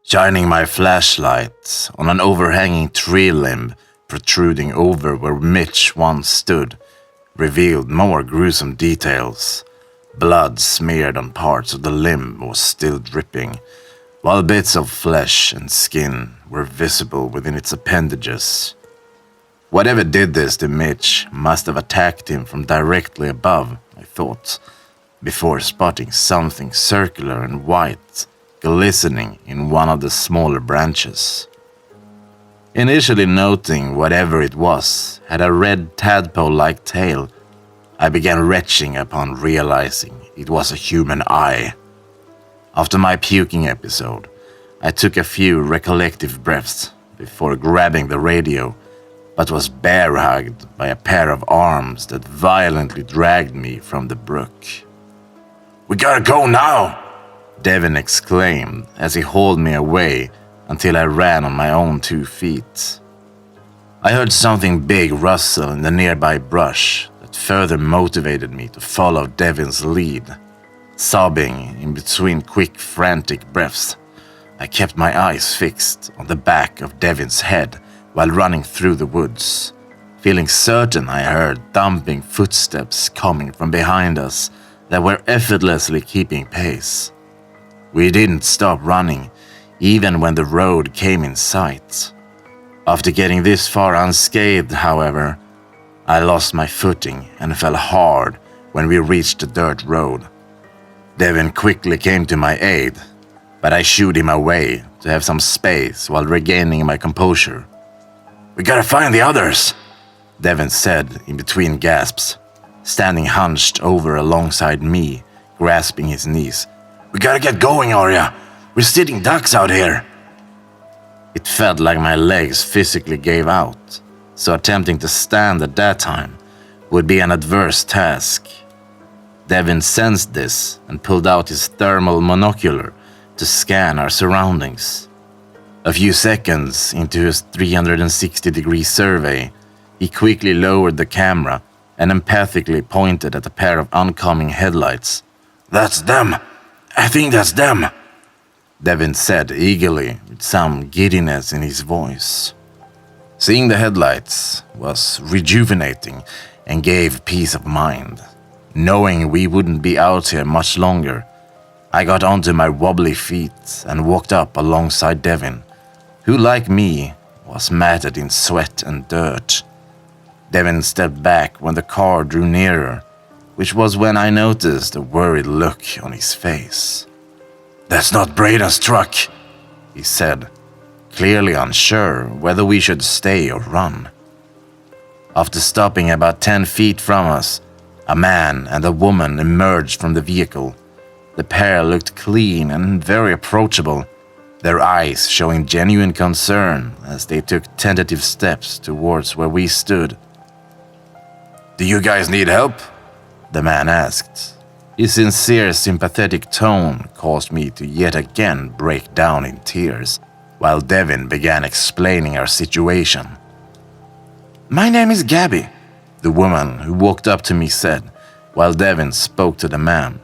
shining my flashlight on an overhanging tree limb protruding over where Mitch once stood, revealed more gruesome details. Blood smeared on parts of the limb was still dripping, while bits of flesh and skin were visible within its appendages. Whatever did this to Mitch must have attacked him from directly above, I thought, before spotting something circular and white glistening in one of the smaller branches. Initially noting whatever it was had a red tadpole-like tail, I began retching upon realizing it was a human eye. After my puking episode, I took a few recollective breaths before grabbing the radio, but was bear-hugged by a pair of arms that violently dragged me from the brook. "We gotta go now!" Devin exclaimed as he hauled me away until I ran on my own 2 feet. I heard something big rustle in the nearby brush that further motivated me to follow Devin's lead. Sobbing in between quick, frantic breaths, I kept my eyes fixed on the back of Devin's head while running through the woods, feeling certain I heard thumping footsteps coming from behind us that were effortlessly keeping pace. We didn't stop running, even when the road came in sight. After getting this far unscathed, however, I lost my footing and fell hard when we reached the dirt road. Devin quickly came to my aid, but I shooed him away to have some space while regaining my composure. "We gotta find the others," Devin said in between gasps, standing hunched over alongside me, grasping his knees. "We gotta get going, Arya. We're sitting ducks out here." It felt like my legs physically gave out, so attempting to stand at that time would be an adverse task. Devin sensed this and pulled out his thermal monocular to scan our surroundings. A few seconds into his 360-degree survey, he quickly lowered the camera and empathically pointed at a pair of oncoming headlights. "That's them! I think that's them!" Devin said eagerly, with some giddiness in his voice. Seeing the headlights was rejuvenating and gave peace of mind. Knowing we wouldn't be out here much longer, I got onto my wobbly feet and walked up alongside Devin, who, like me, was matted in sweat and dirt. Devin stepped back when the car drew nearer, which was when I noticed a worried look on his face. "That's not Braden's truck," he said, clearly unsure whether we should stay or run. After stopping about 10 feet from us, a man and a woman emerged from the vehicle. The pair looked clean and very approachable, their eyes showing genuine concern as they took tentative steps towards where we stood. "Do you guys need help?" the man asked. His sincere, sympathetic tone caused me to yet again break down in tears, while Devin began explaining our situation. "My name is Gabby," the woman who walked up to me said, while Devin spoke to the man.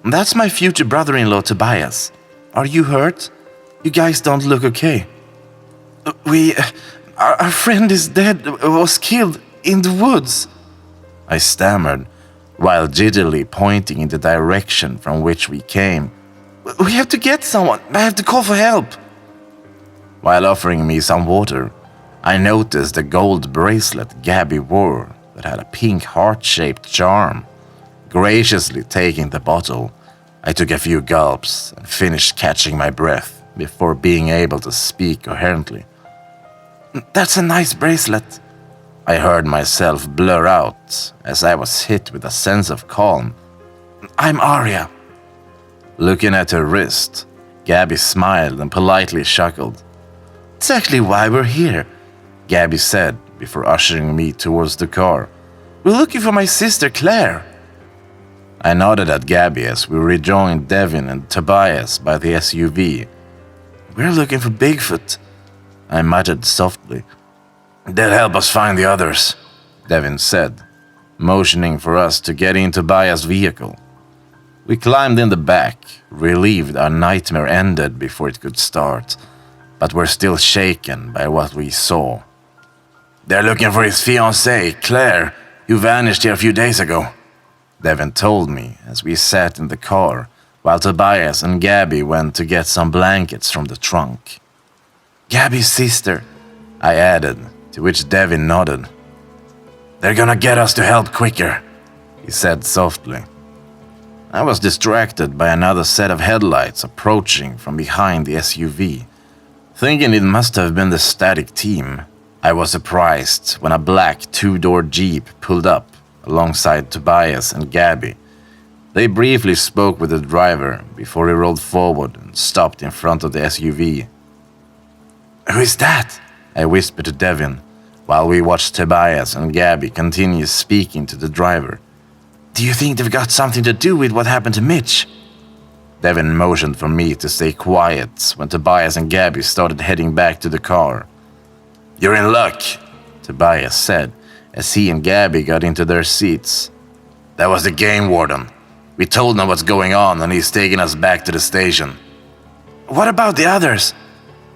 "That's my future brother-in-law Tobias. Are you hurt? You guys don't look okay." Our friend is dead, was killed in the woods," I stammered, while giddily pointing in the direction from which we came. "We have to get someone. I have to call for help." While offering me some water, I noticed the gold bracelet Gabby wore that had a pink heart-shaped charm. Graciously taking the bottle, I took a few gulps and finished catching my breath before being able to speak coherently. "That's a nice bracelet," I heard myself blur out as I was hit with a sense of calm. "I'm Arya." Looking at her wrist, Gabby smiled and politely chuckled. "Exactly why we're here," Gabby said before ushering me towards the car. "We're looking for my sister Claire." I nodded at Gabby as we rejoined Devin and Tobias by the SUV. "We're looking for Bigfoot," I muttered softly. "They'll help us find the others," Devin said, motioning for us to get in Tobias' vehicle. We climbed in the back, relieved our nightmare ended before it could start, but were still shaken by what we saw. "They're looking for his fiancée, Claire, who vanished here a few days ago," Devin told me as we sat in the car, while Tobias and Gabby went to get some blankets from the trunk. "Gabby's sister," I added, to which Devin nodded. "They're gonna get us to help quicker," he said softly. I was distracted by another set of headlights approaching from behind the SUV. Thinking it must have been the static team, I was surprised when a black two-door Jeep pulled up alongside Tobias and Gabby. They briefly spoke with the driver before he rolled forward and stopped in front of the SUV. "Who is that?" I whispered to Devin, while we watched Tobias and Gabby continue speaking to the driver. "Do you think they've got something to do with what happened to Mitch?" Devin motioned for me to stay quiet when Tobias and Gabby started heading back to the car. "You're in luck," Tobias said as he and Gabby got into their seats. "That was the game warden. We told him what's going on and he's taking us back to the station." "What about the others?"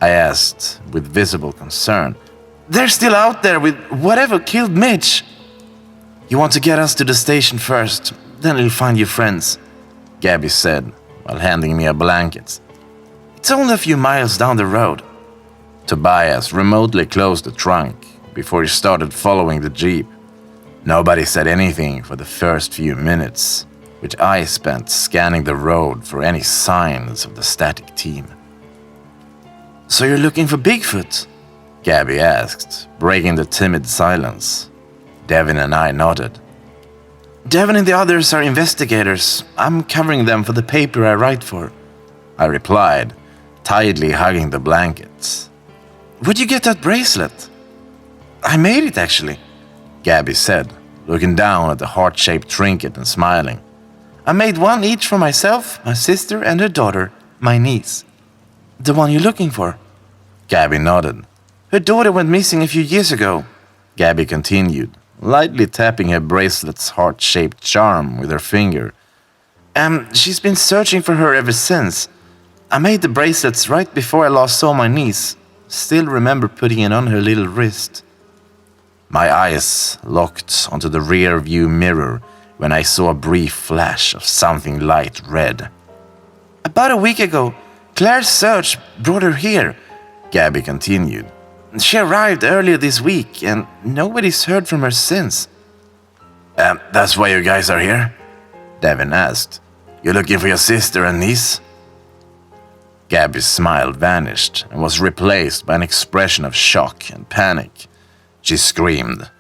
I asked with visible concern. "They're still out there with whatever killed Mitch." "You want to get us to the station first, then you'll find your friends," Gabby said while handing me a blanket. "It's only a few miles down the road." Tobias remotely closed the trunk before he started following the Jeep. Nobody said anything for the first few minutes, which I spent scanning the road for any signs of the static team. "So you're looking for Bigfoot?" Gabby asked, breaking the timid silence. Devin and I nodded. "Devin and the others are investigators. I'm covering them for the paper I write for," I replied, tightly hugging the blankets. "Where'd you get that bracelet?" "I made it, actually," Gabby said, looking down at the heart-shaped trinket and smiling. "I made one each for myself, my sister, and her daughter, my niece." "The one you're looking for?" Gabby nodded. "Her daughter went missing a few years ago," Gabby continued, lightly tapping her bracelet's heart-shaped charm with her finger. She's been searching for her ever since. I made the bracelets right before I last saw my niece. Still remember putting it on her little wrist." My eyes locked onto the rear view mirror when I saw a brief flash of something light red. "About a week ago, Claire's search brought her here," Gabby continued. "She arrived earlier this week, and nobody's heard from her since." "That's why you guys are here?" Devin asked. "You're looking for your sister and niece?" Gabby's smile vanished and was replaced by an expression of shock and panic. She screamed,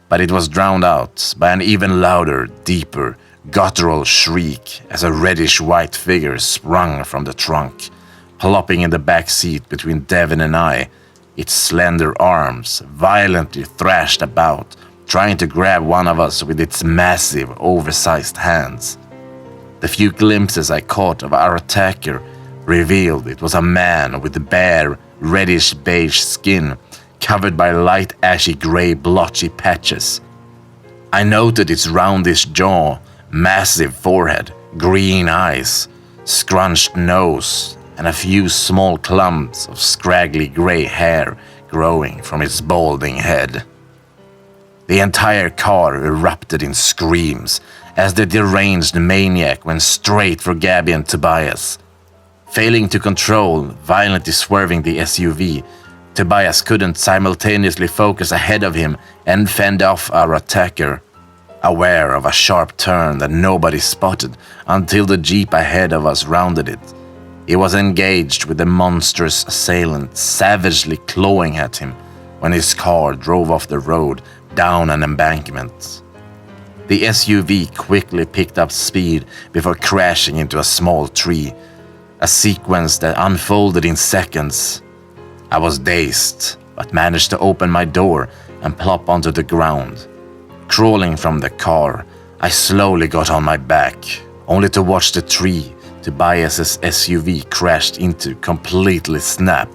but it was drowned out by an even louder, deeper, guttural shriek as a reddish-white figure sprung from the trunk, plopping in the back seat between Devin and I. Its slender arms violently thrashed about, trying to grab one of us with its massive, oversized hands. The few glimpses I caught of our attacker revealed it was a man with bare, reddish-beige skin covered by light ashy gray blotchy patches. I noted its roundish jaw, massive forehead, green eyes, scrunched nose, and a few small clumps of scraggly gray hair growing from its balding head. The entire car erupted in screams as the deranged maniac went straight for Gabby and Tobias. Failing to control, violently swerving the SUV, Tobias couldn't simultaneously focus ahead of him and fend off our attacker, aware of a sharp turn that nobody spotted until the Jeep ahead of us rounded it. He was engaged with the monstrous assailant, savagely clawing at him when his car drove off the road down an embankment. The SUV quickly picked up speed before crashing into a small tree, a sequence that unfolded in seconds. I was dazed, but managed to open my door and plop onto the ground. Crawling from the car, I slowly got on my back, only to watch the tree Tobias's SUV crashed into completely snap.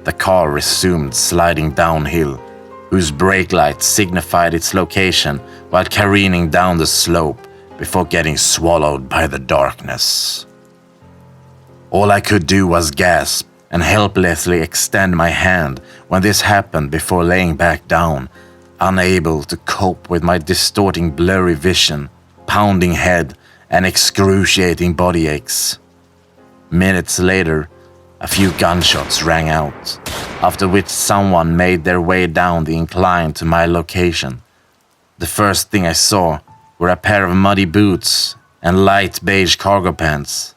The car resumed sliding downhill, whose brake lights signified its location while careening down the slope, before getting swallowed by the darkness. All I could do was gasp and helplessly extend my hand when this happened before laying back down, unable to cope with my distorting blurry vision, pounding head, and excruciating body aches. Minutes later, a few gunshots rang out, after which someone made their way down the incline to my location. The first thing I saw were a pair of muddy boots and light beige cargo pants.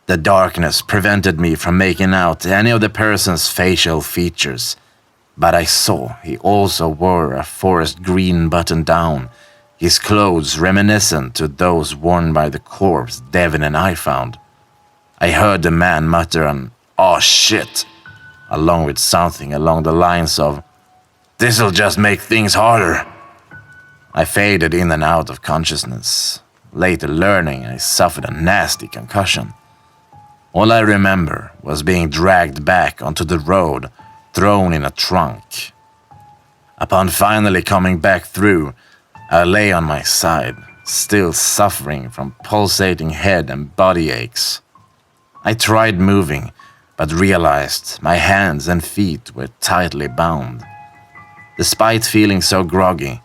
The darkness prevented me from making out any of the person's facial features, but I saw he also wore a forest green button-down, his clothes reminiscent to those worn by the corpse Devin and I found. I heard the man mutter an "aw shit," along with something along the lines of "this'll just make things harder." I faded in and out of consciousness, later learning I suffered a nasty concussion. All I remember was being dragged back onto the road, thrown in a trunk. Upon finally coming back through, I lay on my side, still suffering from pulsating head and body aches. I tried moving, but realized my hands and feet were tightly bound. Despite feeling so groggy,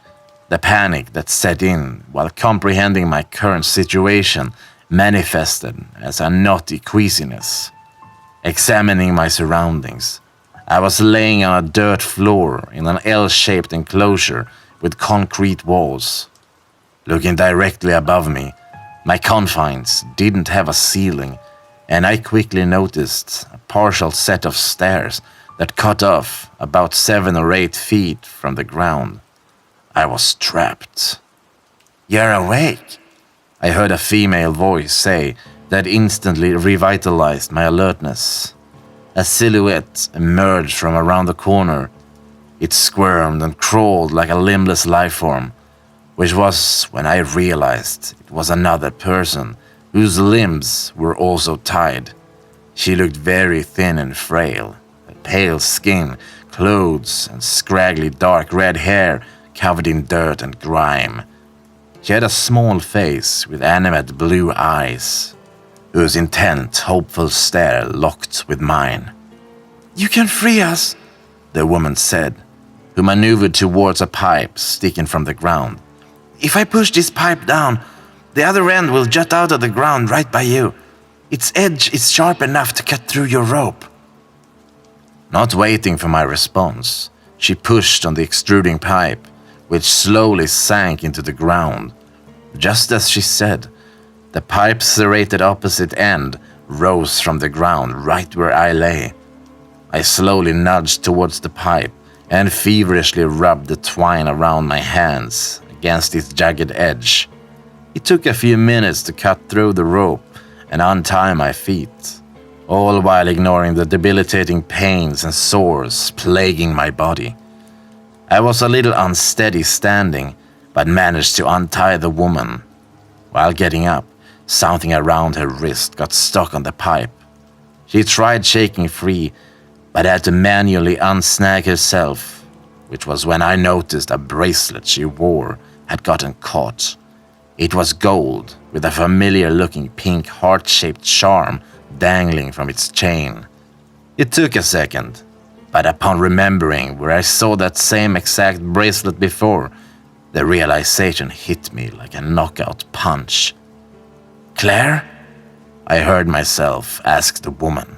the panic that set in while comprehending my current situation manifested as a knotty queasiness. Examining my surroundings, I was laying on a dirt floor in an L-shaped enclosure with concrete walls. Looking directly above me, my confines didn't have a ceiling, and I quickly noticed a partial set of stairs that cut off about 7 or 8 feet from the ground. I was trapped. "You're awake," I heard a female voice say that instantly revitalized my alertness. A silhouette emerged from around the corner. It squirmed and crawled like a limbless life form, which was when I realized it was another person whose limbs were also tied. She looked very thin and frail, with pale skin, clothes, and scraggly dark red hair covered in dirt and grime. She had a small face with animate blue eyes, whose intent, hopeful stare locked with mine. "You can free us," the woman said, who maneuvered towards a pipe sticking from the ground. "If I push this pipe down, the other end will jut out of the ground right by you. Its edge is sharp enough to cut through your rope." Not waiting for my response, she pushed on the extruding pipe, which slowly sank into the ground. Just as she said, the pipe's serrated opposite end rose from the ground right where I lay. I slowly nudged towards the pipe and feverishly rubbed the twine around my hands against its jagged edge. It took a few minutes to cut through the rope and untie my feet, all while ignoring the debilitating pains and sores plaguing my body. I was a little unsteady standing, but managed to untie the woman. While getting up, something around her wrist got stuck on the pipe. She tried shaking free, but had to manually unsnag herself, which was when I noticed a bracelet she wore had gotten caught. It was gold, with a familiar-looking pink heart-shaped charm dangling from its chain. It took a second, but upon remembering where I saw that same exact bracelet before, the realization hit me like a knockout punch. "Claire?" I heard myself ask the woman.